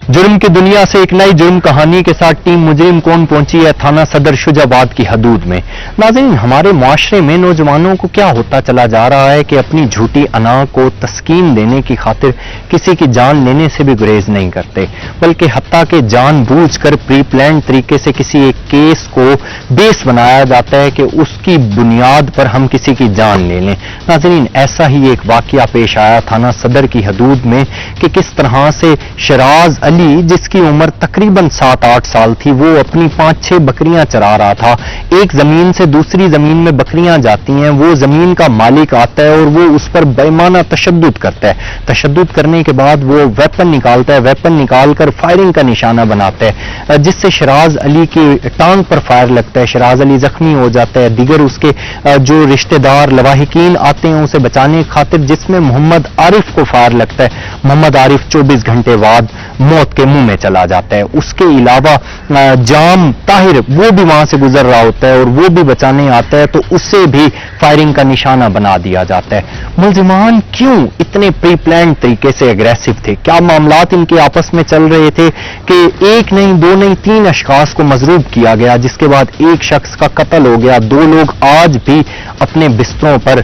जुर्म की दुनिया से एक नई जुर्म कहानी के साथ टीम मुजरिम कौन पहुंची है थाना सदर शुजाबाद की हदूद में। नाज़रीन, हमारे मुआशरे में नौजवानों को क्या होता चला जा रहा है कि अपनी झूठी अना को तस्कीन देने की खातिर किसी की जान लेने से भी गुरेज नहीं करते, बल्कि हत्ता के जानबूझकर प्री प्लान तरीके से किसी एक केस को बेस बनाया जाता है कि उसकी बुनियाद पर हम किसी की जान ले लें। नाज़रीन, ऐसा ही एक वाकया पेश आया थाना सदर की हदूद में कि किस तरह से शराज अली, जिसकी उम्र तकरीबन 7-8 साल थी, वो अपनी 5-6 बकरियां चरा रहा था। एक जमीन से दूसरी जमीन में बकरियां जाती हैं, वो जमीन का मालिक आता है और वो उस पर बेईमाना तशद्दुद करता है। तशद्दुद करने के बाद वो वेपन निकालता है, वेपन निकालकर फायरिंग का निशाना बनाता है, जिससे शराज अली की टांग पर फायर लगता है। शराज अली जख्मी हो जाता है। दिगर उसके जो रिश्तेदार लवाहिकीन आते हैं उसे बचाने की खातिर, जिसमें मोहम्मद आरिफ को फायर लगता है। मोहम्मद आरिफ 24 घंटे बाद मौत के मुंह में चला जाता है। उसके अलावा जाम ताहिर वो भी वहां से गुजर रहा होता है और वो भी बचाने आता है, तो उससे भी फायरिंग का निशाना बना दिया जाता है। मुलजिमान क्यों इतने प्री प्लान तरीके से एग्रेसिव थे? क्या मामलात इनके आपस में चल रहे थे कि एक नहीं, दो नहीं, 3 अशखास को मजरूब किया गया, जिसके बाद एक शख्स का कत्ल हो गया। 2 लोग आज भी अपने बिस्तरों पर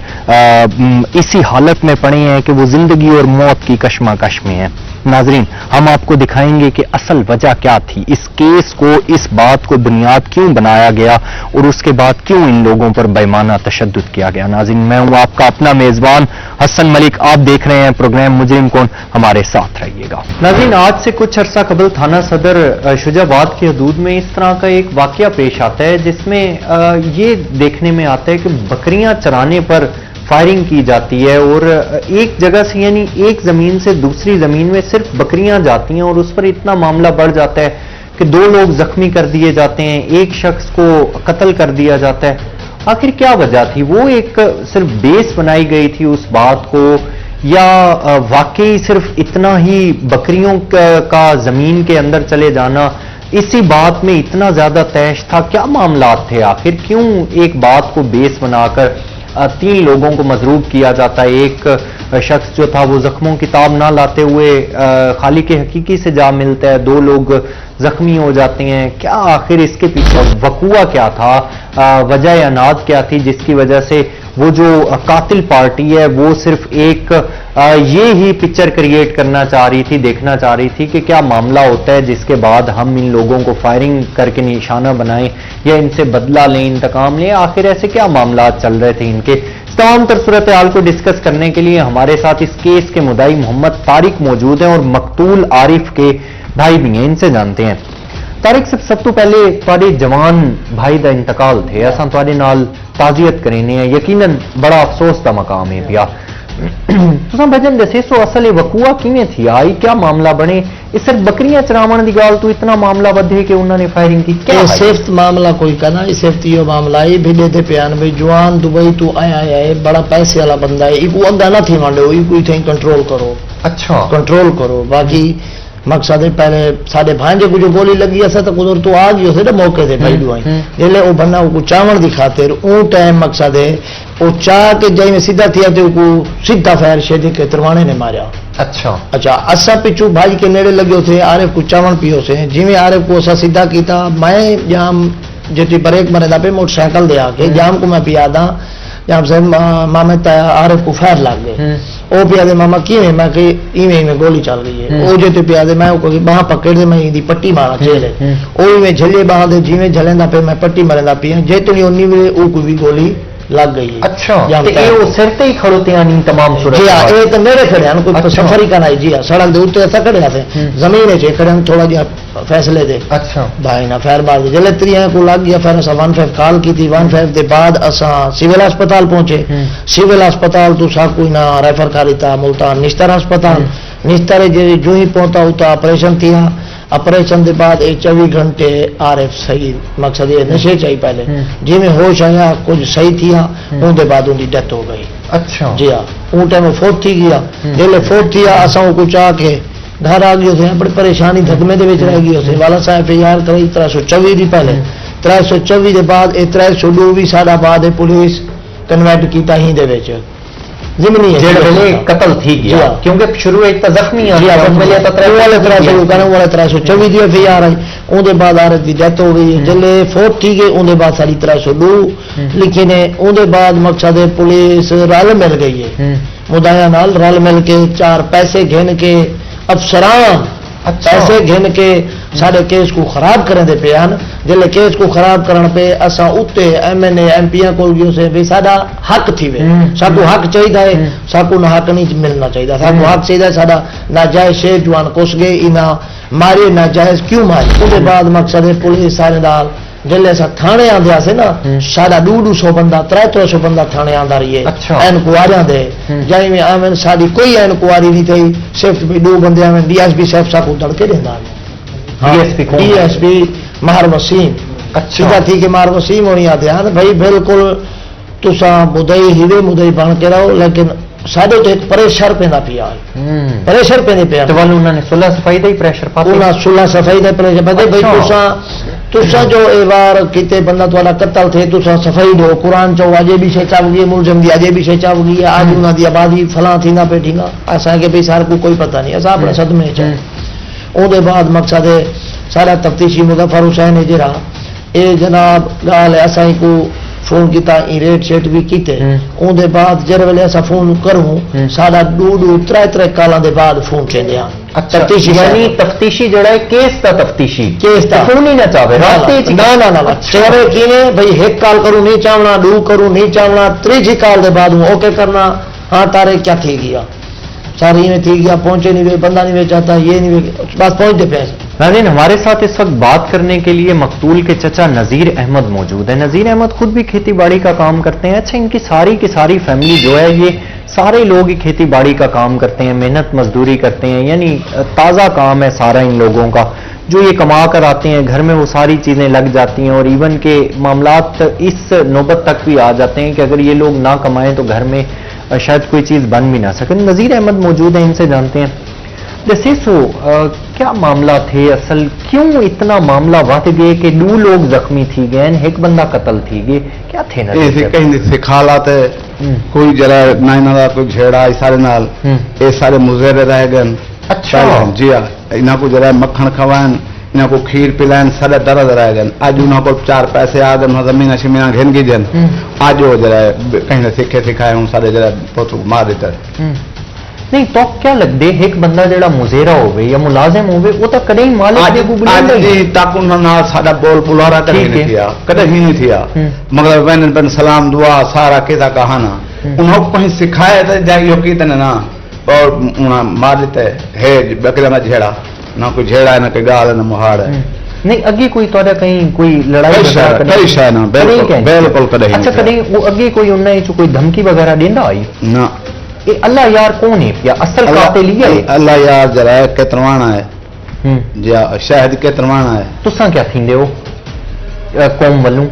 इसी हालत में पड़े हैं कि वो जिंदगी और मौत की कशमकश में हैं। नाजरीन, हम आपको दिखाएंगे कि असल वजह क्या थी, इस केस को, इस बात को बुनियाद क्यों बनाया गया और उसके बाद क्यों इन लोगों पर बेईमाना तशद्दुद किया गया। नाजरीन, मैं हूं आपका अपना मेजबान हसन मलिक, आप देख रहे हैं प्रोग्राम मुजरिम कौन, हमारे साथ रहिएगा। नाजरीन, आज से कुछ अरसा कबल थाना सदर शुजाबाद की हदूद में इस तरह का एक वाकया पेश आता है, जिसमें ये देखने में आता है कि बकरियां चराने पर फायरिंग की जाती है और एक जगह से, यानी एक जमीन से दूसरी जमीन में सिर्फ बकरियां जाती हैं और उस पर इतना मामला बढ़ जाता है कि 2 लोग जख्मी कर दिए जाते हैं, एक शख्स को कत्ल कर दिया जाता है। आखिर क्या वजह थी? वो एक सिर्फ बेस बनाई गई थी उस बात को, या वाकई सिर्फ इतना ही बकरियों का जमीन के अंदर चले जाना, इसी बात में इतना ज्यादा तैश था? क्या मामला थे आखिर? क्यों एक बात को बेस बनाकर 3 लोगों को मजरूब किया जाता है? एक शख्स जो था वो जख्मों की ताब ना लाते हुए खालिक हकीकी से जा मिलता है, 2 लोग जख्मी हो जाते हैं। क्या आखिर इसके पीछे वकूआ क्या था, वजह अनाद क्या थी, जिसकी वजह से वो जो कातिल पार्टी है वो सिर्फ एक ये ही पिक्चर क्रिएट करना चाह रही थी, देखना चाह रही थी कि क्या मामला होता है जिसके बाद हम इन लोगों को फायरिंग करके निशाना बनाएं या इनसे बदला लें, इंतकाम लें। आखिर ऐसे क्या मामला चल रहे थे इनके? तमाम तर सूरत हाल को डिस्कस करने के लिए हमारे साथ इस केस के मुद्दाई मोहम्मद तारिक मौजूद हैं और मकतूल आरिफ के भाई भी हैं। इनसे जानते हैं। तारिक, सब तो पहले तुहाडे जवान भाई का इंतकाल थे, असां तुहाडे नाल ताजियत करेने हैं, यकीनन बड़ा अफसोस का मकाम है पिया। तुसां भजन दसे सो असल वकूआ किवें थी आई, क्या मामला बने? इस सिर्फ बकरियां चरावण दी गाल तो इतना मामला वधे कि उन्होंने फायरिंग की? क्या सिर्फ मामला कोई करना, सिर्फ यो मामला ही भिडे थे प्यान भाई जवान दुबई तू आया है, बड़ा पैसे वाला बंदा है, इको अगा ना थी मांडो, इको थी कंट्रोल करो। अच्छा, कंट्रोल करो। बाकी मकसद है पहले साढ़े भांजे को जो गोली लगी है तो कुदर तो आ गई थे ना मौके से भाई दुआई जेले वो बन्ना को चावण दी खातिर ऊ टाइम मकसद है वो चाह के जाई में सीधा थिया तो को सीधा फायर शेदी के तरवाने ने मारा। अच्छा असा पिछू भाई के नेड़े लगे थे, आरिफ को चावण पियो से, जिमें आरिफ को असा सीधा कीता, मैं जाम जेती ब्रेक मरे दा पे मोटरसाइकिल दे आके जाम को मैं पिया दा, जब से मामे आरिफ को फायर लग गए। ओ पिया दे मामा की मैं कि इवें गोली चल रही है, ओ जे पिया दे मैं बाह पकड़ दे, मैं इंदी पट्टी मारा चेले, ओ में झले बाह दे, जिवें झलेंदा पे मैं पट्टी मरेंदा पिया, जे तो नहीं उन्नी वे ओ को भी गोली लग गई है। अच्छा, ये वो सिर ते ही खड़ोते हैं नहीं तमाम सूरत? जी हां, ये तो मेरे खड़े हैं, कोई सफर ही करना है। जी हां, सड़क दे उत्ते ऐसा खड़े थे, जमीन है खड़े थोड़ा जिहा फैसले दे। अच्छा भाई ना फैर बार जले त्रिया को लग गया, फिर असा 15 कॉल की थी, 15 के बाद असा सिविल अस्पताल पहुंचे। सिविल अस्पताल तो सा कोई ना रेफर करी था मुल्तान निश्तर अस्पताल, निश्तर जो ही पहुंचा उता ऑपरेशन थी। ऑपरेशन के बाद 24 घंटे आरिफ सही, मकसद ये नशे चाहिए पहले, जिमें होश आया कुछ सही थी, उनके बाद उनकी डेथ हो गई। अच्छा जी हाँ, उन टाइम फोर्थ थी गया, जेले फोर्थ थी असा कुछ आके घर आ गए थे, बड़ी परेशानी धकमे के रह गए थे। वाला साहब यार करी 324 ही पहले, 324 के बाद 302 भी साढ़ा बाद पुलिस कन्वर्ट किया ही दे विच ضمنی ہے جڑ ویلے قتل تھی جی گیا ہاں۔ کیونکہ شروع ایک تو زخمی جی ہاں، ویلے تو وہ والے 324 دی FIR آئی، اون بعد عورت کی ڈیتھ ہو گئی، جلے فوت تھی گئی اون بعد ساری 302 لکھے نے، اون بعد مقصد ہے پولیس رل مل گئی ہے مدعیا نال، رل مل کے 4 پیسے گھن کے افسران پیسے گھن کے سارے کیس کو خراب کریں دے پے ہیں، جلے کیس کو خراب کرن پہ اساں اتے MNA MP کول گیوں سے بھی ساڈا حق تھی وے، ساکو حق چاہیے ہے، ساکو نہ حق نہیں ملنا چاہیے، ساکو حق چاہیے ساڈا ناجائز شیر جوان کس گئے اینا مارے ناجائز کیوں مارے، اس کے بعد مقصد ہے پولیس سارے نال جلے ایسا تھانے آندیا سے نا ساڈا 200 بندہ 300 بندہ تھانے آندا رہی ہے انکوائریاں دے جائیں میں آمن ساڈی کوئی انکوائری نہیں تھی، صرف بھی 2 بندے آمن DSP صاحب ساکو دڑ کے دیندا DSP مہر وسیم سیدھا تھی کہ مہر وسیم ہونی آتے ہیں بھائی بالکل تساں مدعی ہیرے مدعی بن کے رہو، لیکن ساڈے تو ایک پریشر پیندا پیا پریشر پیندے پیا تو انہوں نے صلح صفائی دا ہی پریشر پاتا انہاں صلح صفائی دا پریشر پاتے بھائی تساں جو ایوار کیتے بندہ تھوڑا قتل تھے تساں صفائی دو، قرآن چو اجے بھی شے چاو گئی ملزم دی اجے بھی شے چاو گئی آج انہاں دی آبادی فلاں تھی نہ پیٹھی گا اساں کہ بھائی سار کو کوئی پتہ نہیں اساں اپنے صدمے چ اون دے بعد مقصد ہے سارا تفتیشی مظفر حسین ہے جڑا اے جناب گال اساں کو فون کیتا ای ریٹ شیٹ بھی کیتے، اون دے بعد جر ویلے اساں فون کروں ساڈا 2-3 کالاں دے بعد فون چیندے ہاں تفتیشی یعنی تفتیشی جڑا ہے کیس دا تفتیشی کیس دا فون ہی نہ چاہے راستے چ نہ چہرے کینے بھئی 1 کال کروں نہیں چاہنا 2 کروں نہیں چاہنا 3 کال دے بعد ہوں اوکے کرنا ہاں تارے کیا تھی گیا ساری میں تھی گیا پہنچے نہیں ہوئے بندہ نہیں چاہتا یہ نہیں ہوئے بس پہنچتے پیسے۔ ناظرین ہمارے ساتھ اس وقت بات کرنے کے لیے مقتول کے چچا نذیر احمد موجود ہے۔ نذیر احمد خود بھی کھیتی باڑی کا کام کرتے ہیں، اچھا ان کی ساری فیملی جو ہے یہ سارے لوگ ہی کھیتی باڑی کا کام کرتے ہیں، محنت مزدوری کرتے ہیں، یعنی تازہ کام ہے سارا ان لوگوں کا، جو یہ کما کر آتے ہیں گھر میں وہ ساری چیزیں لگ جاتی ہیں اور ایون کے معاملات اس نوبت تک بھی آ جاتے ہیں کہ اگر یہ لوگ نہ کمائیں تو گھر میں شاید کوئی چیز بن بھی نہ سکے۔ نذیر احمد موجود ہیں، ان سے جانتے ہیں جیسے کیا معاملہ تھے اصل، کیوں اتنا معاملہ بڑھ گئے کہ 2 لوگ زخمی تھی گئے 1 بندہ قتل تھی گئے، کیا تھے ایسے کہیں سکھالات ہے کوئی جرا نائنا کوئی جھیڑا سارے نال اے سارے مظاہرے رہ گئے۔ اچھا جی ہاں انہاں کو جرا مکھن کھوائن انہاں کو کھیر پلائن سارے درد رہ گئے، اج انہاں کو 4 پیسے آ گئے زمین شمیناں گھن گئی جن اج وہ جرا کہیں سکھے سکھائے ہوں سارے جرا پوتو مار دیتا نہیں تو کیا لگتے 1 بندہ جڑا مظاہرہ ہوئے یا ملازم ہوئے وہ تو کدے ہی مالک دے آج جی تک انہوں نے ساڈا بول پلارا کدے نہیں تھیا کدے ہی نہیں تھیا مگر وین بن سلام دعا سارا کیتا کہانا انہوں کہیں سکھائے تے جائیو کیتے نا اور انہاں مار دیتے ہے بکرا نہ جھیڑا نہ کوئی جھیڑا ہے نہ کوئی گال ہے نہ مہاڑ ہے نہیں اگے کوئی تھوڑا کہیں کوئی لڑائی کئی شے نہ بالکل کدے ہی اچھا کدے وہ اگے کوئی انہاں وچ کوئی دھمکی وغیرہ دیندا آئی نہ اے اللہ یار کون ہے یا اصل قاتل ہی ہے اللہ یار جرا کتروانا ہے جی شاہد کتروانا ہے تساں کیا تھیندے ہو قوم والوں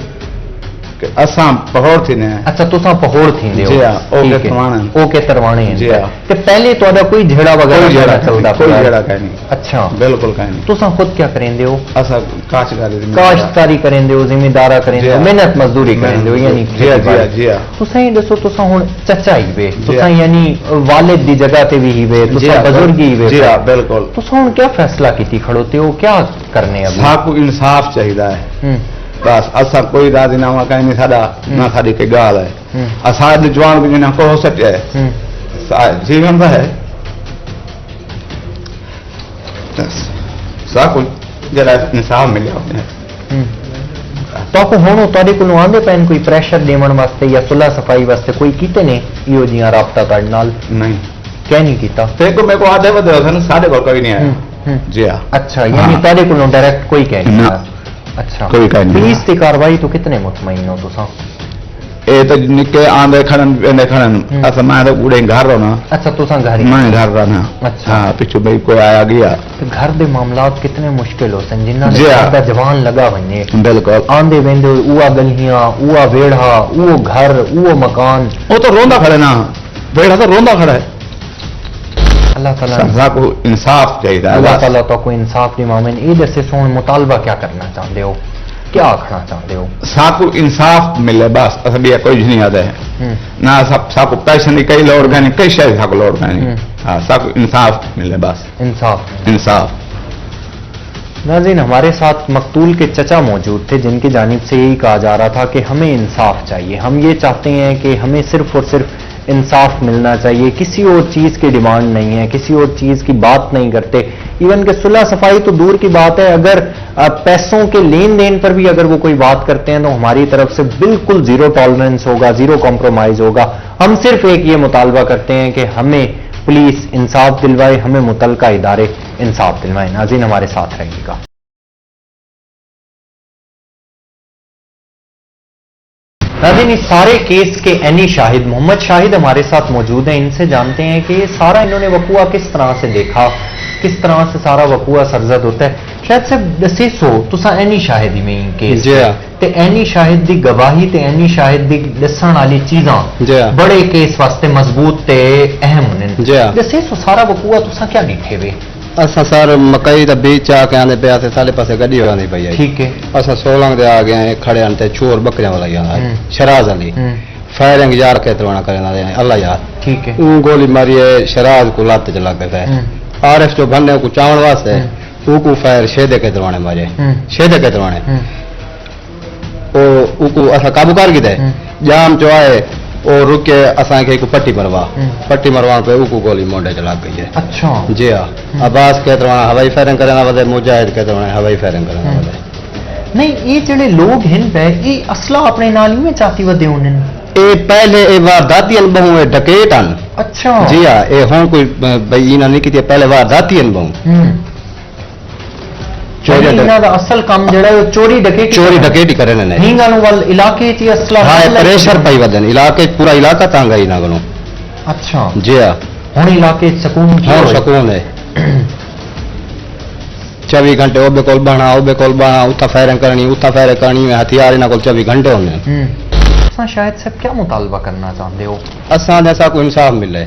اساں پہوڑ تھی نے اچھا تساں پہوڑ تھیندے ہو جی ہاں او کے تروانے ہیں جی ہاں کہ پہلے تہاڈا کوئی جھیڑا وغیرہ چلدا کوئی جھیڑا کہیں نہیں اچھا بالکل کہیں نہیں تساں خود کیا کریندے ہو اساں کاشتکاری کریندے ہو ذمہ دارا کریندے ہو محنت مزدوری کریندے ہو یعنی جی ہاں تساں دسو تساں ہن چچا ہی وے تساں یعنی والد دی جگہ تے بھی ہی وے تساں بزرگ ہی وے جی ہاں بالکل تساں ہن کیا فیصلہ کیتی کھڑوتے ہو کیا کرنے اب ساکو انصاف چاہیے ہے بس اسا کوئی راضی نامہ کہیں نہیں ساڈا نہ ساڈی کوئی گال ہے اسا جوان بھی نہ کو ہو سکے جیون دا ہے سا کو جڑا انصاف ملیا ہونے تو کو ہونو تہاڈے کولوں آندے پین کوئی پریشر دیون واسطے یا صلح صفائی واسطے کوئی کیتے نے ایو جیاں رابطہ تہاڈے نال نہیں کیا نہیں کیتا تے کو میں کو آدھے ودے سن ساڈے کول کوئی نہیں آیا جی ہاں اچھا یعنی تہاڈے کولوں ڈائریکٹ کوئی کہہ نہیں آیا اچھا کوئی کہیں نہیں پولیس کی کاروائی تو کتنے مطمئن ہو تساں اے تو نکے آندے کھڑن ویندے کھڑن اسا میں تو اڑے گھر رہنا اچھا تساں گھر ہی میں گھر رہنا اچھا ہاں پیچھے بھئی کوئی آیا گیا گھر دے معاملات کتنے مشکل ہو سن جنہاں جی دا جوان لگا ونے بالکل آندے ویندے اوہ گلیاں اوہ ویڑھا اوہ گھر اوہ مکان وہ تو روندا کھڑے نا ویڑھا تو روندا کھڑا ہے اللہ تعالیٰ سزا کو انصاف چاہیے اللہ تعالیٰ تو کوئی انصاف دی مومن یہ دسے سون مطالبہ کیا کرنا چاہتے ہو क्या आखना चाहते हो? साकू इंसाफ मिले बस, असां ॿिया कोई नहीं आता है ना, साकू पैसे की कई लोड़ कान्हे, कई शइ साकू लोड़ कान्हे। हाँ, साकू इंसाफ मिले बस, इंसाफ। नाज़रीन, हमारे साथ मकतूल के चचा मौजूद थे जिनकी जानिब से यही कहा जा रहा था कि हमें इंसाफ चाहिए, हम ये चाहते हैं कि हमें सिर्फ और सिर्फ इंसाफ मिलना चाहिए, किसी और चीज़ की डिमांड नहीं है, किसी और चीज़ की बात नहीं करते। इवन कि सुलह सफाई तो दूर की बात है, अगर पैसों के लेन देन पर भी अगर वो कोई बात करते हैं तो हमारी तरफ से बिल्कुल जीरो टॉलरेंस होगा, जीरो कॉम्प्रोमाइज होगा। हम सिर्फ एक ये मुतालबा करते हैं कि हमें पुलिस इंसाफ दिलवाए, हमें मुतलका इदारे इंसाफ दिलवाएं। नाज़रीन, हमारे साथ रहेंगे। नाज़रीन, इस सारे केस के एनी शाहिद मोहम्मद शाहिद हमारे साथ मौजूद हैं। इनसे जानते हैं कि ये सारा इन्होंने वकूआ किस तरह से देखा, किस तरह से सारा वकूआ सरजद होता है। शायद से दसीसो तुसा एनी शाहिदी में केस ते एनी शाहिद दी गवाही ते एनी शाहिद दी दसण वाली चीज़ां बड़े केस वास्ते मजबूत ते अहम ने। दसीसो सारा वकूआ तुसा क्या डिठे वे? असां सर मकई दा बीज चा के आने पे साले पासे गड्डी आनी पई है। ठीक है। असां 16 दे आ गए खड़े आने चोर बकरियां वाला यार शराज अली फायरिंग यार के तरवाना करना दे अल्लाह यार। ठीक है। गोली मारी है शराज को लात चला के है आरएफ जो भन्ने को चावण वास्ते ऊको फायर शेदे के तरवाने मारे शेदे के तरवाने ओ ऊको असां काबू कर गए जाम जो आए और रुक के असां के पट्टी मरवा पे ऊको गोली मोंडे चला गई है। अच्छा जी हाँ। अब्बास के तरवाना हवाई फायरिंग करना वदे मुजाहिद के तरवाना हवाई फायरिंग करना वदे। नहीं, ये जेड़े लोग हैं पे ये असला अपने नाली में चाती वदे उन्हें ए पहले ए वारदातियन बहु ए डकैतन। अच्छा जी हाँ। ए हों कोई भाई इना नहीं की पहले वारदातियन बहु असल काम जड़ा चोरी डकैती करे ने इलाके च असला हाँ प्रेशर पई वदन इलाके पूरा इलाका तंग है इना गनो। अच्छा जी हाँ। हुन इलाके सकून है 24 घंटे ओबे कोल बाणा उता फायरिंग करनी में हथियार इना कोल 24 घंटे होने। असां शायद सब क्या मुतालबा करना चाहते हो? असां जैसा को इंसाफ मिले,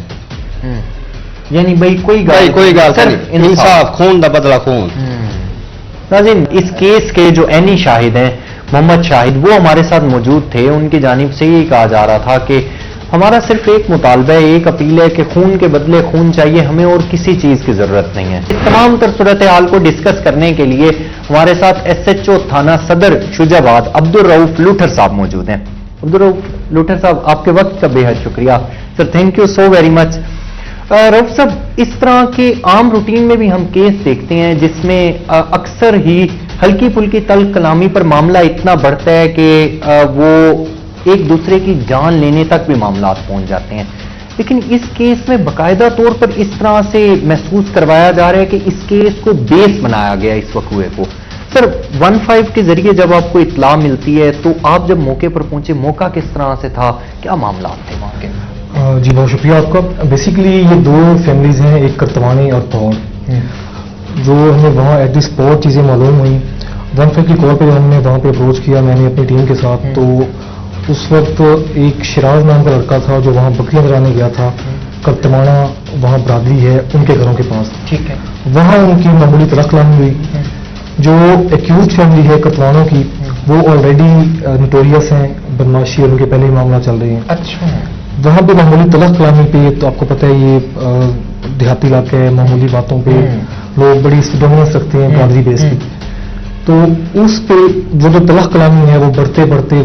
यानी भाई कोई गाल इंसाफ, खून दा बदला खून। नाज़रीन, इस केस के जो एनी शाहिद हैं मोहम्मद शाहिद वो हमारे साथ मौजूद थे। उनकी जानिब से ये कहा जा रहा था कि हमारा सिर्फ एक मुतालबा है, एक अपील है कि खून के बदले खून चाहिए, हमें और किसी चीज की जरूरत नहीं है। इस तमाम तर सूरत हाल को डिस्कस करने के लिए हमारे साथ SHO थाना सदर शुजाबाद अब्दुल रऊफ लूठर साहब मौजूद हैं। अब्दुल रऊफ लूठर साहब, आपके वक्त का बेहद शुक्रिया sir, thank you so very much. Rauf साहब, इस तरह के आम रूटीन में भी हम केस देखते हैं जिसमें अक्सर ही हल्की फुल्की तल्ख कलामी पर मामला इतना बढ़ता है कि वो एक दूसरे की जान लेने तक भी मामला पहुंच जाते हैं, लेकिन इस केस में बाकायदा तौर पर इस तरह से महसूस करवाया जा रहा है कि इस केस को बेस बनाया गया इस वकूए को। सर, 15 के जरिए जब आपको इत्तला मिलती है तो आप जब मौके पर पहुंचे, मौका किस तरह से था, क्या मामला थे वहां के? जी बहुत शुक्रिया आपका। बेसिकली ये दो फैमिलीज हैं, एक करतवानी और तौर, जो हमें वहाँ एट द स्पॉट चीज़ें मालूम हुई। 15 की कॉल पे हमने वहाँ पे अप्रोच किया मैंने अपनी टीम के साथ, तो उस वक्त एक शिराज नाम का लड़का था जो वहाँ बकरियां चराने गया था। करतवाना वहाँ बरादरी है उनके घरों के पास। ठीक है। वहाँ उनकी मामूली तलख-कलामी हुई। जो एक्यूज फैमिली है करतवानों की, वो ऑलरेडी नोटोरियस हैं, बदमाशी और उनके पहले ही मामला चल रहे हैं। अच्छा। वहाँ पे मामूली तलख-कलामी पे, तो आपको पता है ये देहाती इलाका है, मामूली बातों पे लोग बड़ी डोमिनेंस रखते हैं बरादरी बेस की, तो उस पे वो जो तलख-कलामी है वो बढ़ते बढ़ते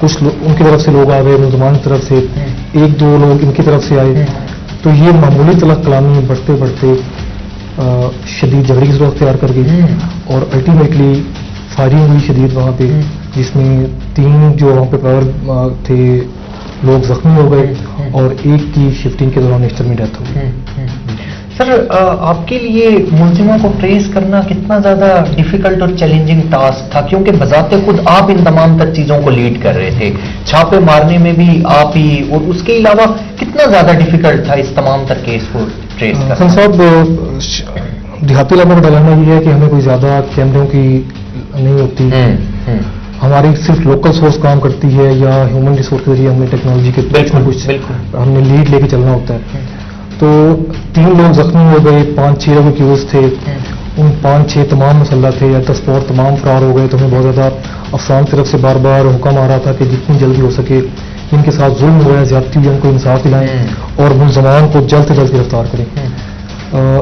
कुछ उनकी तरफ से लोग आ गए, मुसलमान की तरफ से एक दो लोग इनकी तरफ से आए, तो ये मामूली तलख-कलामी बढ़ते बढ़ते शदीद झगड़े की सूरत अख्तियार कर गई और अल्टीमेटली फायरिंग हुई शदीद वहाँ पे, जिसमें 3 जो वहाँ पे पावर थे लोग जख्मी हो गए और एक की शिफ्टिंग के दौरान एस्टर में डेथ हो गई। सर, आपके लिए मुलजिमों को ट्रेस करना कितना ज्यादा डिफिकल्ट और चैलेंजिंग टास्क था, क्योंकि बजाते खुद आप इन तमाम तर चीजों को लीड कर रहे थे, छापे मारने में भी आप ही, और उसके अलावा कितना ज्यादा डिफिकल्ट था इस तमाम तर केस को ट्रेस करना? साहब, देहाती इलाकों में डालना ये है कि हमें कोई ज्यादा कैमरों की नहीं होती, हमारी सिर्फ लोकल सोर्स काम करती है या ह्यूमन रिसोर्स के जरिए हमने टेक्नोलॉजी के कुछ हमने लीड लेके चलना होता है। तो 3 लोग जख्मी हो गए, 5-6 लोग एक्यूज थे, उन 5-6 तमाम मुसल्लह थे या 10 और तमाम फरार हो गए, तो हमें बहुत ज्यादा अफसान की तरफ से बार बार हुक्म आ रहा था कि जितनी जल्दी हो सके इनके साथ जुल्म हुआ है, ज्यादती हुई, उनको इंसाफ दिलाएं और मुलजमान को जल्द से जल्द गिरफ्तार करें।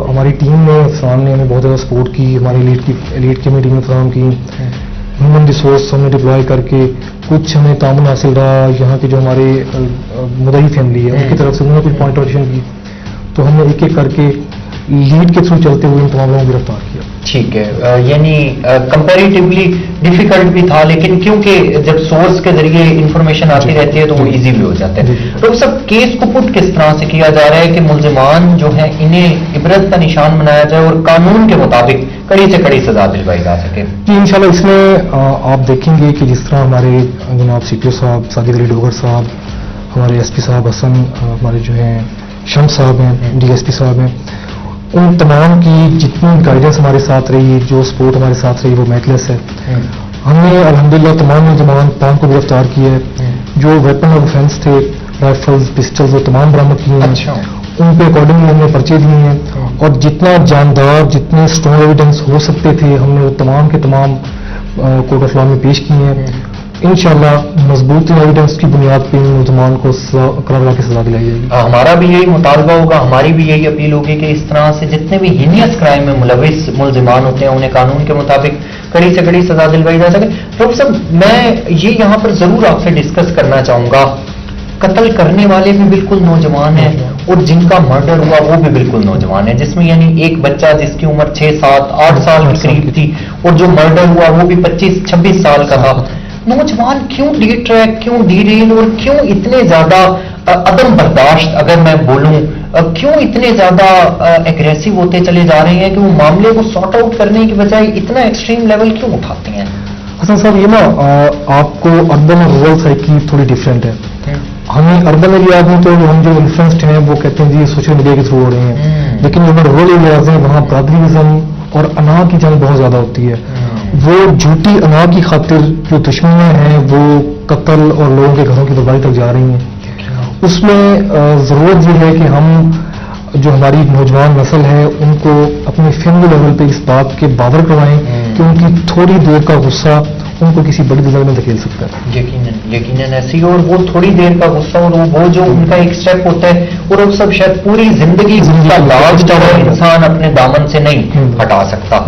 हमारी टीम ने, अफसान ने हमें बहुत ज़्यादा सपोर्ट की, हमारी एलीट कमेटी में फराहम की, ह्यूमन रिसोर्स हमने डिप्लॉय करके कुछ हमें तामुन हासिल रहा। यहाँ के जो हमारे मुदई फैमिली है उनकी तरफ से उन्होंने कुछ पॉइंट ऑफ की, तो हमने एक एक करके लीड के थ्रू चलते हुए इन तमाम लोगों को गिरफ्तार किया। ठीक है, यानी कंपैरेटिवली डिफिकल्ट भी था, लेकिन क्योंकि जब सोर्स के जरिए इंफॉर्मेशन आती रहती है तो वो इजी भी हो जाता है। तो सब केस को पुट किस तरह से किया जा रहा है कि मुल्जिमान जो है इन्हें इबरत का निशान बनाया जाए और कानून के मुताबिक कड़ी से कड़ी सजा दिलवाई जा सके? जी इंशाल्लाह, इसमें आप देखेंगे कि जिस तरह हमारे जनाब सीपीओ साहब साजिद अली डोगर साहब, हमारे एसपी साहब हसन, हमारे जो हैं शम्स साहब हैं, डीएसपी साहब हैं, उन तमाम की जितनी गाइडेंस हमारे साथ रही, जो सपोर्ट हमारे साथ रही, वो मैटलेस है। हमने अल्हम्दुलिल्लाह तमाम नौजवान 5 को गिरफ्तार किए हैं। जो वेपन ऑफ ऑफेंस थे, राइफल्स, पिस्टल्स, वो तमाम बरामद किए हैं। अच्छा। उन पे अकॉर्डिंगली हमने पर्चे दिए हैं और जितना जानदार, जितने स्ट्रॉन्ग एविडेंस हो सकते थे हमने वो तमाम के तमाम कोर्ट ऑफ लॉ में पेश किए हैं। इंशाल्लाह मजबूत एविडेंस की बुनियाद पर मुल्जिमान को करार की सजा दिलाई जाएगी। हमारा भी यही मुतालबा होगा, हमारी भी यही अपील होगी कि इस तरह से जितने भी हीनियस क्राइम में मुलविस मुल्जिमान होते हैं उन्हें कानून के मुताबिक कड़ी से कड़ी सजा दिलवाई जा सके। डॉक्टर साहब, मैं ये यहाँ पर जरूर आपसे डिस्कस करना चाहूंगा, कत्ल करने वाले भी बिल्कुल नौजवान हैं और जिनका मर्डर हुआ वो भी बिल्कुल नौजवान है, जिसमें यानी एक बच्चा जिसकी उम्र 6, 7, 8 साल के करीब थी और जो मर्डर हुआ वो भी 25, 26 साल का था। नौजवान क्यों डिट्रैक्ट, क्यों डीरेल और क्यों इतने ज्यादा अदम बर्दाश्त, अगर मैं बोलूं, क्यों इतने ज्यादा एग्रेसिव होते चले जा रहे हैं कि वो मामले को सॉर्ट आउट करने की बजाय इतना एक्सट्रीम लेवल क्यों उठाते हैं? हसन साहब, ये ना आपको अर्बन और रूरल साइड की थोड़ी डिफरेंट है। हमें अर्बन एरियाज में तो हम जो इन्फ्लुएंस्ड हैं वो कहते हैं जी सोशल मीडिया के थ्रू हो रहे हैं, लेकिन जो रूरल एरियाज हैं वहाँ ब्रादरीज़म और अना की जंग बहुत ज्यादा होती है। वो झूठी अना की खातिर जो दुश्मनियां हैं वो कत्ल और लोगों के घरों की बर्बादी तक जा रही हैं। उसमें जरूरत ये है कि हम जो हमारी नौजवान नस्ल है उनको अपनी फैमिली लेवल पे इस बात के बावर करवाएं कि उनकी थोड़ी देर का गुस्सा उनको किसी बड़ी दिशा में धकेल सकता है। यकीनन ऐसी, और वो थोड़ी देर का गुस्सा और वो जो उनका एक स्टेप होता है और वो सब शायद पूरी जिंदगी का लाज जो है इंसान अपने दामन से नहीं हटा सकता।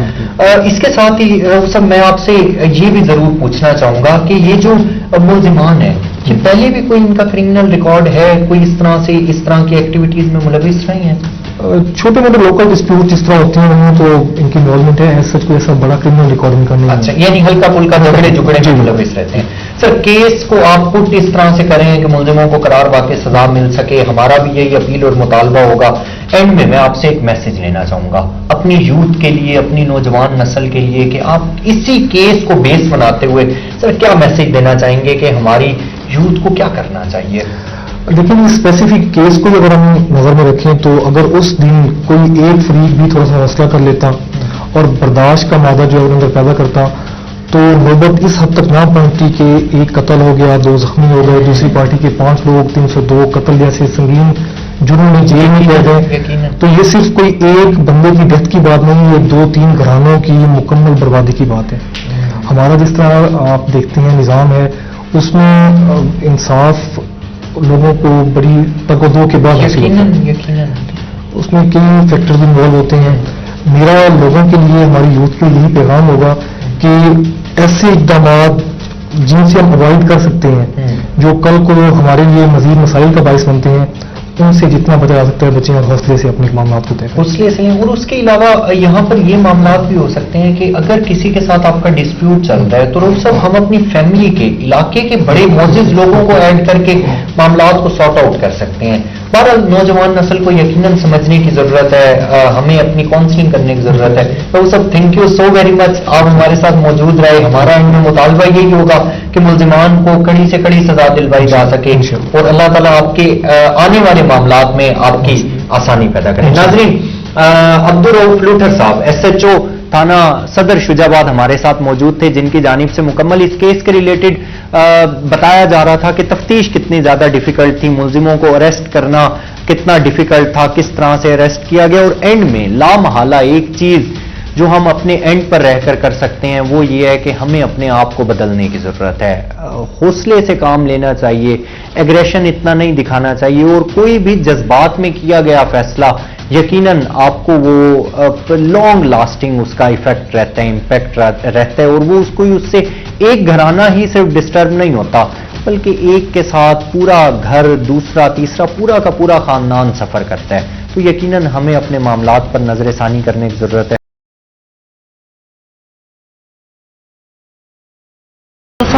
इसके साथ ही सब मैं आपसे ये भी जरूर पूछना चाहूंगा कि ये जो मुल्जिमान है कि पहले भी कोई इनका क्रिमिनल रिकॉर्ड है, कोई इस तरह की एक्टिविटीज में मुलविस रहे हैं? छोटे मोटे लोकल डिस्प्यूट जिस तरह होते हैं उनमें तो इनकी इन्वॉल्वमेंट है, सच कोई ऐसा बड़ा क्रिमिनल रिकॉर्ड इनका नहीं है। अच्छा, यानी हल्का फुल्का झगड़े में मुलविस रहते हैं। सर, केस को आप पुट इस तरह से करें कि मुल्जिमों को करार वाक़ई सजा मिल सके, हमारा भी यही अपील और मुतालबा होगा। एंड में मैं आपसे एक मैसेज लेना चाहूंगा अपनी यूथ के लिए, अपनी नौजवान नस्ल के लिए, कि आप इसी केस को बेस बनाते हुए सर क्या मैसेज देना चाहेंगे कि हमारी यूथ को क्या करना चाहिए? लेकिन इस स्पेसिफिक केस को अगर हम नजर में रखें तो अगर उस दिन कोई एक फरीक भी थोड़ा सा हौसला कर लेता और बर्दाश्त का मादा जो है अंदर पैदा करता तो नौबत इस हद तक ना पहुंचती कि एक कत्ल हो गया, 2 जख्मी हो गए, दूसरी पार्टी के 5 लोग, 302 कत्ल जैसे संगीन जुर्म में जेल में गए गए। तो ये सिर्फ कोई एक बंदे की डेथ की बात नहीं, ये 2-3 घरानों की मुकम्मल बर्बादी की बात है। हमारा जिस तरह आप देखते हैं निज़ाम है उसमें इंसाफ लोगों को बड़ी तगदो के बाद यकीनन उसमें कई फैक्टर्स इन्वॉल्व होते हैं। मेरा लोगों के लिए, हमारी यूथ के लिए पैगाम होगा कि ऐसे इक़दाम जिनसे हम अवॉइड कर सकते हैं, जो कल को हमारे लिए मजीद मसाइल का बायस बनते हैं, उनसे जितना बचा जा सकता है बच्चे और हौसले से अपने मामला को तय करें। हौसले से, और उसके अलावा यहाँ पर ये मामला भी हो सकते हैं कि अगर किसी के साथ आपका डिस्प्यूट चल रहा है तो रोज साहब हम अपनी फैमिली के, इलाके के बड़े मोजिज लोगों को ऐड करके मामला को सॉर्ट आउट कर सकते हैं। बहरहाल नौजवान नस्ल को यकीनन समझने की जरूरत है, हमें अपनी काउंसलिंग करने की जरूरत है। तो सब thank you so very much, आप हमारे साथ मौजूद रहे। हमारा इनमें मुतालबा यही होगा कि मुल्जिमान को कड़ी से कड़ी सजा दिलवाई जा सके और अल्लाह ताला आपके आने वाले मामलात में आपकी आसानी पैदा करें। नाज़रीन, अब्दुल रऊफ लूथर साहब SHO थाना सदर शुजाबाद हमारे साथ मौजूद थे, जिनकी जानिब से मुकम्मल इस केस के रिलेटेड बताया जा रहा था कि तफ्तीश कितनी ज्यादा डिफिकल्ट थी, मुल्जिमों को अरेस्ट करना कितना डिफिकल्ट था, किस तरह से अरेस्ट किया गया और एंड में लामहला एक चीज جو ہم اپنے اینڈ پر رہ کر سکتے ہیں وہ یہ ہے کہ ہمیں اپنے آپ کو بدلنے کی ضرورت ہے. حوصلے سے کام لینا چاہیے, ایگریشن اتنا نہیں دکھانا چاہیے, اور کوئی بھی جذبات میں کیا گیا فیصلہ یقیناً آپ کو وہ لانگ لاسٹنگ اس کا ایفیکٹ رہتا ہے, امپیکٹ رہتا ہے, اور وہ اس سے ایک گھرانہ ہی صرف ڈسٹرب نہیں ہوتا بلکہ ایک کے ساتھ پورا گھر, دوسرا, تیسرا, پورا کا پورا خاندان سفر کرتا ہے. تو یقیناً ہمیں اپنے معاملات پر نظر ثانی کرنے کی ضرورت ہے.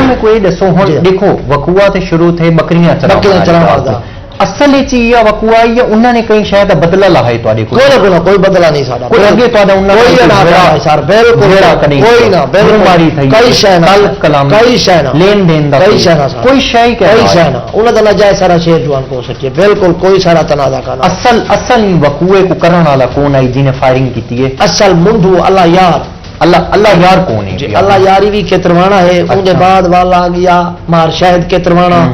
میں کوئی دسو ہوں دیکھو وقوع تے شروع تھے بکریاں چراؤ, اصل یہ وقوع یا انہوں نے کئی شاید بدلا لا ہے کوئی بدلا نہیں سارا کوئی اگے تو لین دین کوئی شے انہوں کا نجائز سارا شیر جوان کو سکے بالکل کوئی سارا تنازع کرنا. اصل وقوعے کو کرنے والا کون ہے جنہیں فائرنگ کی ہے؟ اصل منڈو اللہ یار, اللہ یار کون ہے؟ اللہ یاری بھی کتروانا ہے. ان کے بعد والا آ گیا مار شاہد کتروانا,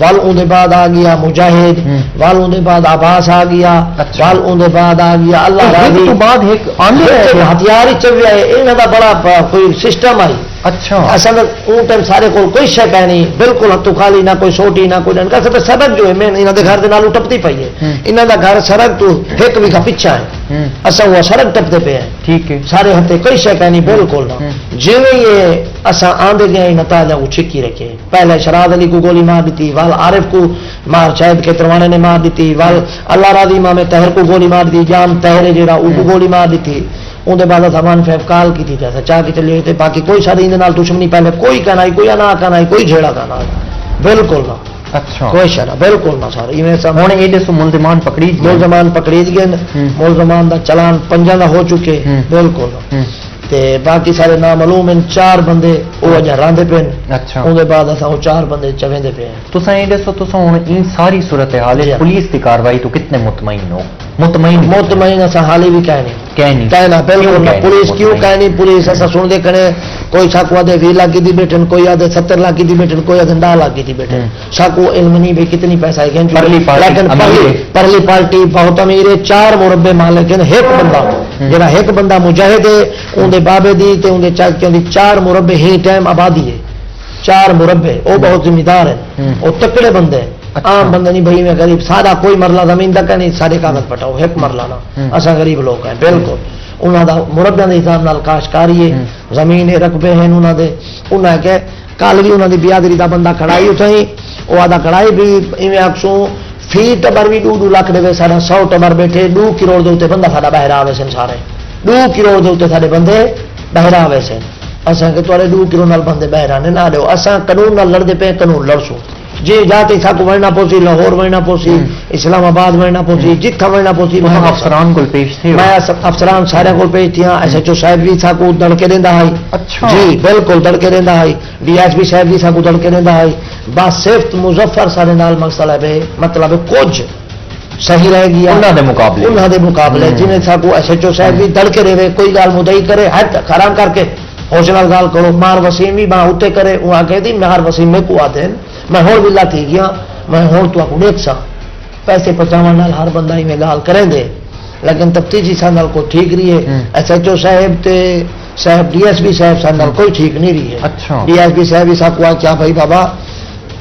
وال ان کے بعد آ گیا مجاہد, وال ان کے بعد عباس آ گیا, وال ان کے بعد آ گیا اللہ راضی, بعد ہتھیار ہی چل رہا ہے. انہوں کا بڑا کوئی سسٹم آئی. اچھا اصل اون ٹائم سارے کو کوئی شے پہ نہیں, بالکل ہاتھوں خالی, نہ کوئی سوٹی نہ کوئی ڈنکا. سڑک جو ہے میں انہوں کے گھر کے نال ٹپتی پی ہے, انہوں کا گھر سڑک تو ایک بھی کا پیچھا ہے, اصل وہ سڑک ٹپتے پے ہیں. ٹھیک ہے, سارے ہاتھے کوئی شے پہ نہیں بالکل نہ. جی یہ اصا آندے گئے نتائج کو چھکی رکھے. پہلے شراد علی کو گولی مار دیتی, وال عارف کو مار شاہد کے تروانے نے مار دیتی, وال اللہ راضی امام طاہر کو گولی مار دی, جام طاہر جہاں وہ کو گولی مار دیتی. اندر بعد سامان فیف کال کی تھی چاہ کے چلے ہوئے. باقی کوئی ساری اندر دشمنی پہلے کوئی کہنا کوئی انا کہنا کوئی جھیڑا کہنا بالکل نہ. اچھا کوئی شرح بالکل نہ سارا ہوں یہ دسو ملزمان پکڑی ملزمان پکڑی گئے, ملزمان کا چلان 5 کا ہو چکے بالکل نہ. تے باقی سارے نامعلوم ہیں. 4 بندے وہ اجا راندے پے. اچھا اندر بعد اسا وہ 4 بندے چویندے پے. تساں یہ دسو تساں ہن ان ساری صورتحال پولیس کی کارروائی تو کتنے مطمئن ہو؟ مطمئن اسا حالی بھی کہنا بالکل پولیس کیوں کہنی. پولیس اسا سن دے کنے کوئی ساکو آدھے 20 لاکھ کی دی بیٹھن, کوئی آدھے 70 لاکھ کی دی بیٹھن, کوئی آدھے 10 لاکھ کی دی بیٹھن. ساکو علم نہیں بھی کتنی پیسہ ہے, لیکن پرلی پارٹی بہت امیر ہے. 4 مربے مالک ہیں. ایک بندہ جڑا ایک بندہ مجاہد ہے اون دے بابے دی تے اون دے چاچے دی 4 مربے ہی ٹائم آبادی ہے. 4 مربے وہ بہت ذمہ دار ہیں, وہ تکڑے بندے ہیں. عام بندے نہیں بھائی میں غریب سارا کوئی مرلہ زمین تک نہیں, سارے کاغذ پٹاؤ ایک مرلہ نا. اصا غریب لوگ ہیں بالکل. انہوں کا مربیاں کے حساب نال کاشتکاری ہے, زمین رقبے ہیں انہوں دے. انہیں کہ کل بھی انہوں کی برادری کا بندہ کڑائی اتائی, وہ آدھا کڑائی بھی اویں آخسوں فی ٹبر بھی 2-2 لاکھ دے سارا 100 ٹبر بیٹھے 2 کروڑ دے بندہ سارا بہرا آئے سن. سارے 2 کروڑ دے سارے بندے بہرا آئے سن. اصل کہ تے 2 کروڑ نال بندے بہرا نے نہ دو. اصل قانون نال لڑتے پے, قانون لڑسو جی جاتے ساکو ورنا پوسی, لاہور ورنا پوسی, اسلام آباد ورنا پوسی, جتھا ورنا پوسی. افسران کو پیش تھے, میں افسران سارے کو پیش تھیا. ایس ایچ او صاحب بھی ساکو دڑکے دینا ہے. جی بالکل دڑکے دینا ہے. ڈی ایس پی صاحب بھی ساکو دڑکے دینا ہے. بس صرف مظفر سارے نال مسئلہ ہے, مطلب کچھ صحیح رہ گیا انہوں دے مقابلے جنہیں ساکو ایس ایچ او صاحب بھی دڑکے دے. کوئی گال مدعی کرے حد خرام کر کے حوصلہ گال کرو. مار وسیم بھی ماں اتنے کرے, وہاں کہتی مار وسیم میں کو آتے ہیں, میں ہوں ویلا تھی گیا, میں ہوں تو آپ دیکھ سا پیسے پچاون نال ہر بندہ ہی میں گال کریں دے. لیکن تفتیشی سال کو ٹھیک رہی ہے. ایس ایچ او صاحب تے صاحب ڈی ایس پی صاحب سال کوئی ٹھیک نہیں رہی ہے. ڈی ایس پی صاحب ہی سب کو کیا بھائی بابا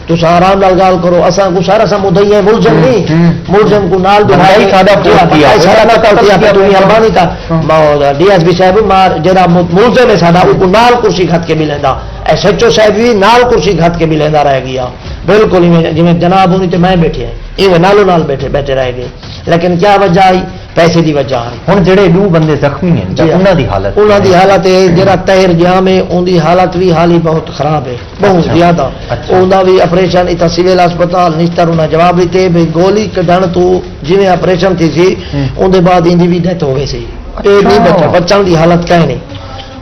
تو آرام نال گال کرو. اصا کو سارا سا مدعی ہے ملزم نہیں, ملزم کو نال مہربانی کا ڈی ایس پی صاحب جہاں ملزم ہے سارا وہ نال کرسی کھت کے بھی لینا. ایس ایچ او صاحب بھی نال کرسی کھت کے بھی لینا رہ گیا. بالکل جی جناب ہونی تو میں بیٹھے ہیں یہ نالوں نال بیٹھے رہ گئے. لیکن کیا وجہ آئی؟ پیسے دی وجہ ہے. ہوں جڑے 2 بندے زخمی ہیں انہوں دی حالت ہے جہاں طاہر جام ہے ان کی حالت بھی حال ہی بہت خراب ہے, بہت زیادہ. انہوں بھی آپریشن اتنا سول ہسپتال نشتر انہیں جواب دیتے بھی گولی کڈن تو جی آپریشن تھی سی اندر بعد ان کی بھی ڈیتھ ہو گئی سی. یہ نہیں بچا بچوں کی حالت کہیں نہیں.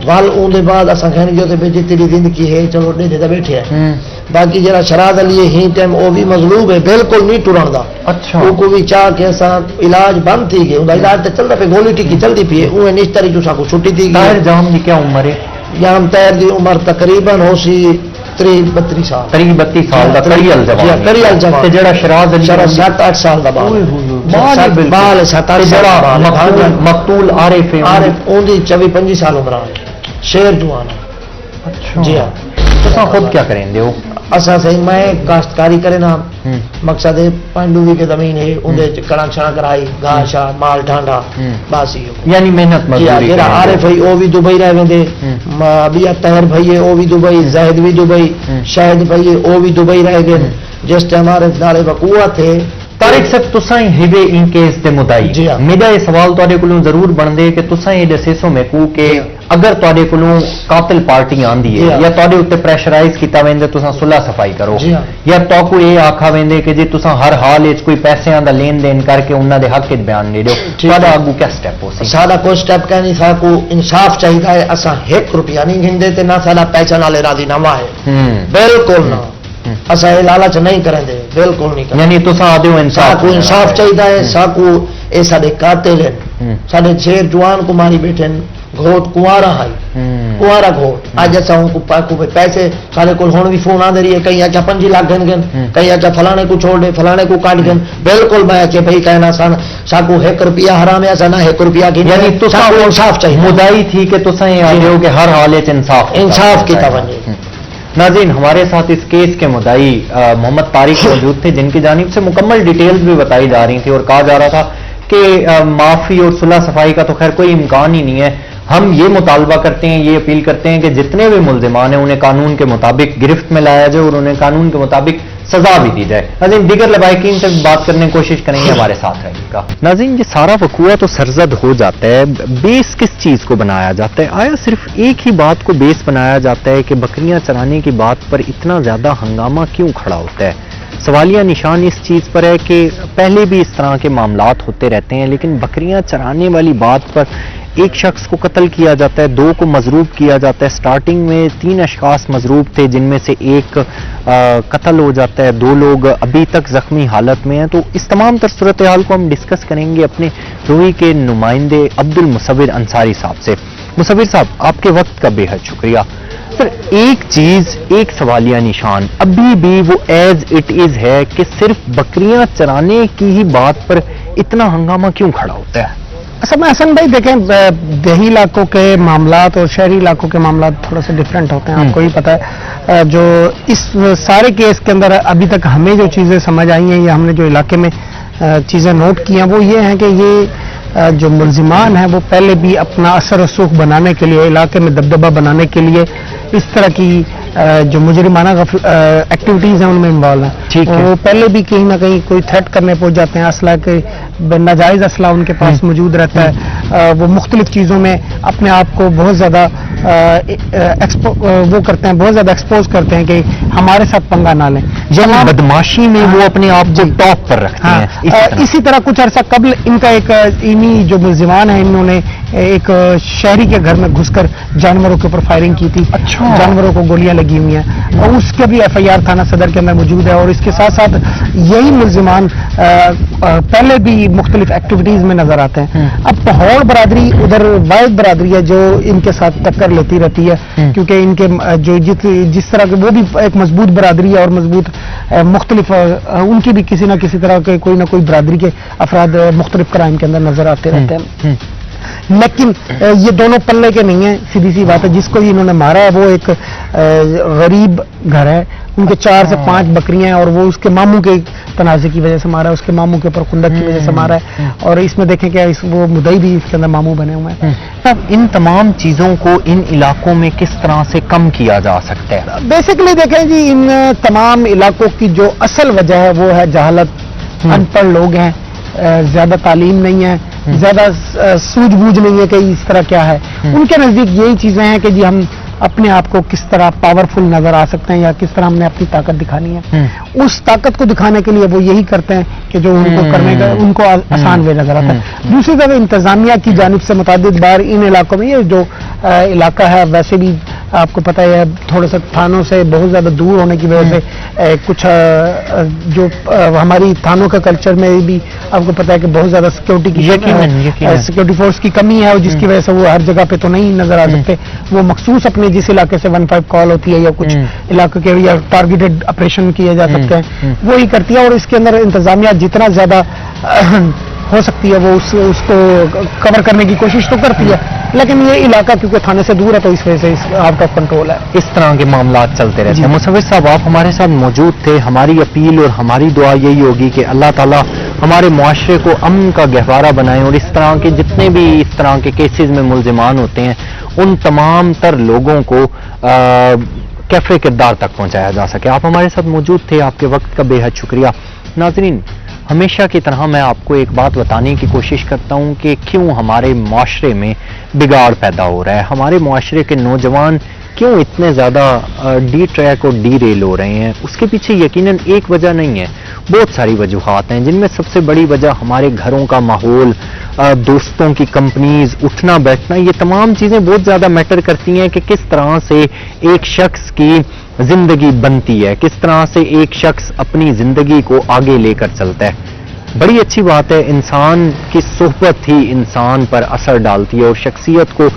وال اندر بعد اصل کہنے جو کہ جی تیری زندگی ہے چلو ڈے تو بیٹھے ہیں. باقی جرا شراد علی ہی ٹائم وہ بھی مظلوم ہے بالکل نہیں ٹرن کا. وہ کو بھی چاہ کے علاج بند تھی گئے. علاج تو چلتا پہ گولی ٹکی چلتی پی ہے. وہ نشتری جو کو چھٹی تھی گئی. جام کی کیا عمر ہے؟ جام طاہر کی عمر تقریباً ہو سی 32 سال. قریب 32 سال کا کریل جوان. کریل جوان جڑا شراد علی 7-8 سال کا بعد बाल 47 मकतूल आरिफ ओंदी 24-25 साल उम्र है, शेर जुआन है। अच्छा जी हाँ। तो खुद क्या करेंगे वो? असा सही मैं काश्तकारी करे ना, मकसद है 5 बीघे जमीन है, उन्हें कणक छणा कराई, घाह शाह माल ठांडा, बस ही यानी मेहनत मजदूरी जेड़ा आरिफ भाई वो भी दुबई रह वेंदे, बिया तहर भाई है वो भी दुबई, जाहिद भी दुबई, शाहिद भाई है वो भी दुबई रह गए। जिस टाइम हमारे नाले वकूआ थे तारिक साहब तुसा ही हिबे इन केस दे मुदाई, जी हाँ। मेरा ये सवाल तुहाडे कोलों जरूर बनदे कि तुसा ये दसेसो में कू के अगर तुहाडे कोलों कातिल पार्टी आंदी जी है हाँ। या तुहाडे उत्ते प्रेशराइज कीता वेंदे तुसा सुलह सफाई करो, जी हाँ। या तो ये आखा वेंदे कि जे तुसा हर हाल विच कोई पैसिਆਂ ਦਾ लेन देन करके उन्हां दे हक विच बयान दे दियो, तुहाडा अगू क्या स्टेप हो सी? सादा कोई स्टेप का नहीं, साकू इंसाफ चाहिए है। असा 1 रुपया नहीं गिनते ते ना सादा पैसा नाले राजीनामा है, बिल्कुल ना। असा ये लालच नहीं करेंगे, बिल्कुल नहीं करेंगे। यानी तुसा आदियो इंसाफ साकू इंसाफ चाहिए है, साकू ए साडे कातिल हैं, साडे शेर जुआन को मारी बैठे, घोट कुआरा है, कुआरा घोट। आज असा उनको पाकू पे पैसे सारे को हुण भी फोन आंदे रही है, कहीं आख्या 5 लाख गन, कहीं आख्या फलाने को छोड़ दे, फलाने को काट गन। बिल्कुल मैं आखे भाई कहना सन साकू 1 रुपया हराम है, सा ना 1 रुपया गिन, यानी तुसा इंसाफ चाहिए। मुदाई थी कि तुसा ये आदियो कि हर हाल विच इंसाफ कीता वने। नाज़रीन, हमारे साथ इस केस के मुद्दाई मोहम्मद तारिक मौजूद थे, जिनकी जानिब से मुकम्मल डिटेल्स भी बताई जा रही थी और कहा जा रहा था कि माफ़ी और सुलह सफाई का तो खैर कोई इम्कान ही नहीं है। हम ये मुतालबा करते हैं, ये अपील करते हैं कि जितने भी मुल्जिमान हैं उन्हें कानून के मुताबिक गिरफ्त में लाया जाए और उन्हें कानून के मुताबिक सजा भी दी जाए। नाज़रीन, दीगर लबाइकीन से बात करने की कोशिश करेंगे, हमारे साथ रहेगा। नाज़रीन, ये सारा वकूआ तो सरजद हो जाता है, बेस किस चीज़ को बनाया जाता है? आया सिर्फ एक ही बात को बेस बनाया जाता है कि बकरियां चराने की बात पर इतना ज़्यादा हंगामा क्यों खड़ा होता है? सवालिया निशान इस चीज़ पर है कि पहले भी इस तरह के मामलात होते रहते हैं, लेकिन बकरियां चराने वाली बात पर एक शख्स को कत्ल किया जाता है, 2 को मजरूब किया जाता है। स्टार्टिंग में 3 अशखास मजरूब थे, जिनमें से एक कत्ल हो जाता है, 2 लोग अभी तक जख्मी हालत में हैं। तो इस तमाम तर सूरत हाल को हम डिस्कस करेंगे अपने रूही के नुमाइंदे अब्दुल मुसव्विर अंसारी साहब से। मुसव्विर साहब, आपके वक्त का बेहद शुक्रिया। सर, एक चीज, एक सवालिया निशान अभी भी वो एज इट इज है कि सिर्फ बकरियां चराने की ही बात पर इतना हंगामा क्यों खड़ा होता है? असल में हसन भाई देखें, देही इलाकों के मामलात और शहरी इलाकों के मामलात थोड़ा सा डिफरेंट होते हैं, आपको ही पता है। जो इस सारे केस के अंदर अभी तक हमें जो चीज़ें समझ आई हैं या हमने जो इलाके में चीज़ें नोट की हैं वो ये हैं कि ये जो मुल्जिमान हैं वो पहले भी अपना असर रसूख बनाने के लिए, इलाके में दबदबा बनाने के लिए इस तरह की जो मुजरिमाना एक्टिविटीज़ हैं उनमें इन्वॉल्व हैं। वो पहले भी कहीं ना कहीं कोई थ्रेट करने पहुंच जाते हैं, असला के नाजायज़ असला उनके पास मौजूद रहता है। वो मुख्तलिफ चीज़ों में अपने आप को बहुत ज़्यादा वो करते हैं, बहुत ज़्यादा एक्सपोज करते हैं कि हमारे साथ पंगा ना लें। यानी बदमाशी में वो अपने आप को टॉप पर रखते हैं। इसी तरह कुछ अर्सा कबल इनका एक इन्हीं जो मुल्जिमान है, इन्होंने एक शहरी के घर में घुसकर जानवरों के ऊपर फायरिंग की थी। अच्छा। जानवरों को गोलियां लगी हुई हैं और उसके भी FIR थाना सदर के अंदर मौजूद है। और इसके साथ साथ यही मुल्जिमान पहले भी मुख्तलिफ एक्टिविटीज में नजर आते हैं। अब पहौड़ बरादरी उधर वाहिद बरादरी है जो इनके साथ टक्कर लेती रहती है, क्योंकि इनके जो जिस तरह के वो भी एक मजबूत बरादरी है और मजबूत मुख्तलिफ उनकी भी किसी न किसी तरह के कोई ना कोई बरादरी के अफराद मुख्तलिफ क्राइम के अंदर नजर आते रहते हैं। लेकिन ये दोनों पल्ले के नहीं है, सीधी सी बात है। जिसको इन्होंने मारा है वो एक गरीब घर है, उनके 4 से 5 बकरियां हैं और वो उसके मामू के तनाजे की वजह से मारा है, उसके मामू के ऊपर खुंदक की वजह से मारा है। और इसमें देखें क्या वो मुद्दई भी इसके अंदर मामू बने हुए हैं। अब इन तमाम चीजों को इन इलाकों में किस तरह से कम किया जा सकता है? बेसिकली देखें जी, इन तमाम इलाकों की जो असल वजह है वो है जहालत, अनपढ़ लोग हैं, ज्यादा तालीम नहीं है, ज्यादा सूझबूझ नहीं है कि इस तरह क्या है। उनके नजदीक यही चीजें हैं कि जी हम अपने आप को किस तरह पावरफुल नजर आ सकते हैं या किस तरह हमने अपनी ताकत दिखानी है। उस ताकत को दिखाने के लिए वो यही करते हैं कि जो उनको करने का उनको आसान वे नजर आता है। दूसरी तरफ इंतजामिया की जानिब से मुतादिद बार इन इलाकों में, ये जो इलाका है वैसे भी आपको पता है थोड़े से थानों से बहुत ज्यादा दूर होने की वजह से कुछ जो हमारी थानों का कल्चर में भी आपको पता है कि बहुत ज्यादा सिक्योरिटी फोर्स की कमी है और जिसकी वजह से वो हर जगह पे तो नहीं नजर आ सकते। वो मखसूस अपने जिस इलाके से 15 कॉल होती है या कुछ इलाके के या टारगेटेड ऑपरेशन किए जा सकते हैं वो ही करती है। और इसके अंदर इंतजामिया जितना ज्यादा हो सकती है वो उसको कवर करने की कोशिश तो करती है, लेकिन ये इलाका क्योंकि थाने से दूर है तो इस वजह से आपका कंट्रोल है। इस तरह के मामला चलते रहते हैं। मुसव्विर साहब, आप हमारे साथ मौजूद थे। हमारी अपील और हमारी दुआ यही होगी कि अल्लाह ताला हमारे मुआशरे को अमन का गहवारा बनाए और इस तरह के जितने भी इस तरह के केसेस में मुल्जिमान होते हैं उन तमाम तर लोगों को कैफे किरदार तक पहुंचाया जा सके। आप हमारे साथ मौजूद थे, आपके वक्त का बेहद शुक्रिया। नाजरीन, हमेशा की तरह मैं आपको एक बात बताने की कोशिश करता हूं कि क्यों हमारे मुआशरे में बिगाड़ पैदा हो रहा है, हमारे मुआशरे के नौजवान क्यों इतने ज़्यादा डी ट्रैक और डी रेल हो रहे हैं। उसके पीछे यकीनन एक वजह नहीं है, बहुत सारी वजूहात हैं, जिनमें सबसे बड़ी वजह हमारे घरों का माहौल, दोस्तों की कंपनीज, उठना बैठना, ये तमाम चीज़ें बहुत ज़्यादा मैटर करती हैं कि किस तरह से एक शख्स की जिंदगी बनती है, किस तरह से एक शख्स अपनी जिंदगी को आगे लेकर चलता है। बड़ी अच्छी बात है, इंसान की सोहबत ही इंसान पर असर डालती है और शख्सियत को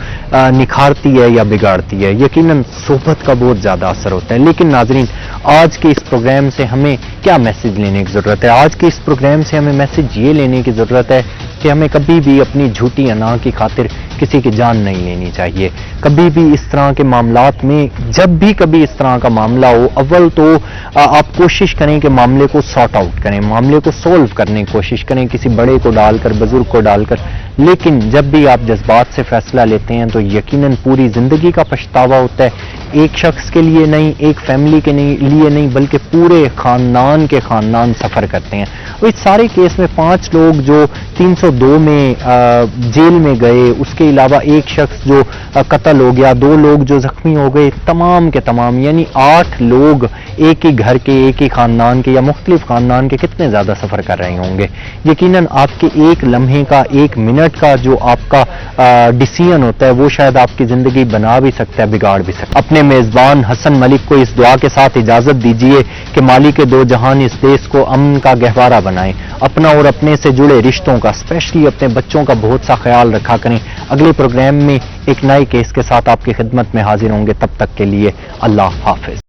निखारती है या बिगाड़ती है। यकीनन सोहबत का बहुत ज़्यादा असर होता है। लेकिन नाजरीन, आज के इस प्रोग्राम से हमें क्या मैसेज लेने की ज़रूरत है? आज के इस प्रोग्राम से हमें मैसेज ये लेने की ज़रूरत है कि हमें कभी भी अपनी झूठी अना की खातिर किसी की जान नहीं लेनी चाहिए। कभी भी इस तरह के मामलात में, जब भी कभी इस तरह का मामला हो, अव्वल तो आप कोशिश करें कि मामले को सॉर्ट आउट करें, मामले को सोल्व करने की कोशिश करें, किसी बड़े को डालकर, बुजुर्ग को डालकर। लेकिन जब भी आप जज्बात से फैसला लेते हैं तो यकीनन पूरी जिंदगी का पछतावा होता है। एक शख्स के लिए नहीं, एक फैमिली के लिए नहीं, बल्कि पूरे खानदान के खानदान सफर करते हैं। और इस सारे केस में 5 लोग जो 302 में जेल में गए, उसके अलावा एक शख्स जो कत्ल हो गया, 2 लोग जो जख्मी हो गए, तमाम के तमाम यानी 8 लोग एक ही घर के, एक ही खानदान के या मुख्तलिफ खानदान के कितने ज्यादा सफर कर रहे होंगे। यकीनन आपके एक लम्हे का, एक मिनट का जो आपका डिसीजन होता है वो शायद आपकी जिंदगी बना भी सकता है, बिगाड़ भी सकता है। अपने मेजबान हसन मलिक को इस दुआ के साथ इजाजत दीजिए कि मालिक दो जहान इस देश को अमन का गहवारा बनाएं। अपना और अपने से जुड़े रिश्तों का, स्पेशली अपने बच्चों का बहुत सा ख्याल रखा करें। अगले प्रोग्राम में एक नए केस के साथ आपकी खिदमत में हाजिर होंगे। तब तक के लिए अल्लाह हाफिज।